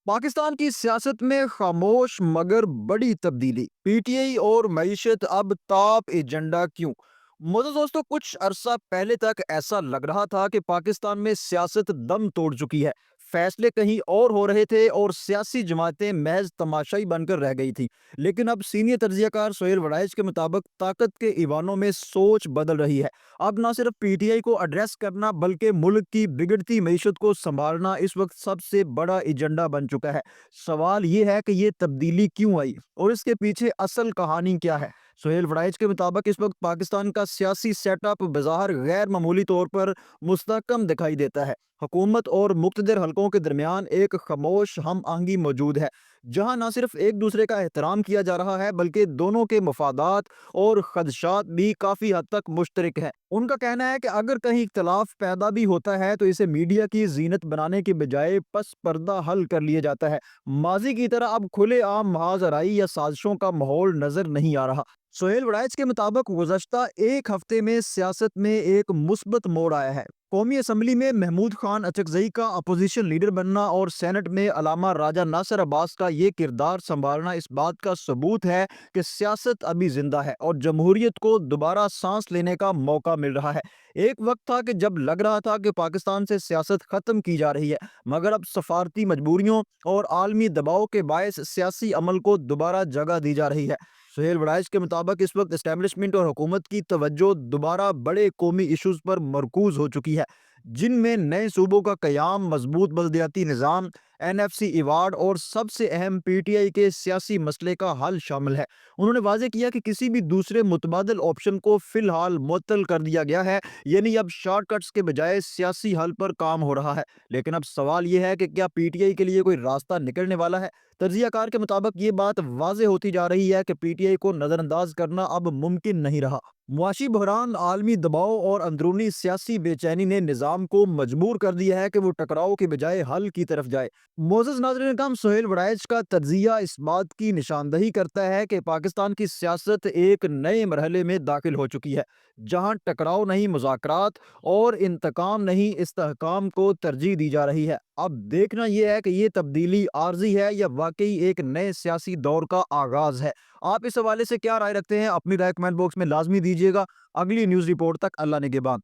پاکستان کی سیاست میں خاموش مگر بڑی تبدیلی، پی ٹی آئی اور معیشت اب ٹاپ ایجنڈا کیوں؟ معزز دوستو، کچھ عرصہ پہلے تک ایسا لگ رہا تھا کہ پاکستان میں سیاست دم توڑ چکی ہے، فیصلے کہیں اور ہو رہے تھے اور سیاسی جماعتیں محض تماشائی بن کر رہ گئی تھیں۔ لیکن اب سینئر تجزیہ کار سہیل وڑائچ کے مطابق طاقت کے ایوانوں میں سوچ بدل رہی ہے۔ اب نہ صرف پی ٹی آئی کو ایڈریس کرنا بلکہ ملک کی بگڑتی معیشت کو سنبھالنا اس وقت سب سے بڑا ایجنڈا بن چکا ہے۔ سوال یہ ہے کہ یہ تبدیلی کیوں آئی اور اس کے پیچھے اصل کہانی کیا ہے؟ سہیل وڑائچ کے مطابق اس وقت پاکستان کا سیاسی سیٹ اپ بظاہر غیر معمولی طور پر مستحکم دکھائی دیتا ہے۔ حکومت اور مقتدر حلقوں کے درمیان ایک خاموش ہم آہنگی موجود ہے، جہاں نہ صرف ایک دوسرے کا احترام کیا جا رہا ہے بلکہ دونوں کے مفادات اور خدشات بھی کافی حد تک مشترک ہیں۔ ان کا کہنا ہے کہ اگر کہیں اختلاف پیدا بھی ہوتا ہے تو اسے میڈیا کی زینت بنانے کے بجائے پس پردہ حل کر لیا جاتا ہے۔ ماضی کی طرح اب کھلے عام محاذ آرائی یا سازشوں کا ماحول نظر نہیں آ رہا۔ سہیل وڑائچ کے مطابق گزشتہ ایک ہفتے میں سیاست میں ایک مثبت موڑ آیا ہے۔ قومی اسمبلی میں محمود خان اچکزئی کا اپوزیشن لیڈر بننا اور سینٹ میں علامہ راجہ ناصر عباس کا یہ کردار سنبھالنا اس بات کا ثبوت ہے کہ سیاست ابھی زندہ ہے اور جمہوریت کو دوبارہ سانس لینے کا موقع مل رہا ہے۔ ایک وقت تھا کہ جب لگ رہا تھا کہ پاکستان سے سیاست ختم کی جا رہی ہے، مگر اب سفارتی مجبوریوں اور عالمی دباؤ کے باعث سیاسی عمل کو دوبارہ جگہ دی جا رہی ہے۔ سہیل وڑائچ کے مطابق اس وقت اسٹیبلشمنٹ اور حکومت کی توجہ دوبارہ بڑے قومی ایشوز پر مرکوز ہو چکی ہے، جن میں نئے صوبوں کا قیام، مضبوط بلدیاتی نظام، این ایف سی ایوارڈ اور سب سے اہم پی ٹی آئی کے سیاسی مسئلے کا حل شامل ہے۔ انہوں نے واضح کیا کہ کسی بھی دوسرے متبادل آپشن کو فی الحال معطل کر دیا گیا ہے، یعنی اب شارٹ کٹس کے بجائے سیاسی حل پر کام ہو رہا ہے۔ لیکن اب سوال یہ ہے کہ کیا پی ٹی آئی کے لیے کوئی راستہ نکلنے والا ہے؟ تجزیہ کار کے مطابق یہ بات واضح ہوتی جا رہی ہے کہ پی ٹی آئی کو نظر انداز کرنا اب ممکن نہیں رہا۔ معاشی بحران، عالمی دباؤ اور اندرونی سیاسی بے چینی نے نظام کو مجبور کر دیا ہے کہ وہ ٹکراؤ کے بجائے حل کی طرف جائے۔ معزز ناظرین کرام، سہیل وڑائچ کا تجزیہ اس بات کی نشاندہی کرتا ہے کہ پاکستان کی سیاست ایک نئے مرحلے میں داخل ہو چکی ہے، جہاں ٹکراؤ نہیں مذاکرات اور انتقام نہیں استحکام کو ترجیح دی جا رہی ہے۔ اب دیکھنا یہ ہے کہ یہ تبدیلی عارضی ہے یا واقعی ایک نئے سیاسی دور کا آغاز ہے۔ آپ اس حوالے سے کیا رائے رکھتے ہیں؟ اپنی رائے کمنٹ باکس میں لازمی دیجیے گا۔ اگلی نیوز رپورٹ تک اللہ نگہبان۔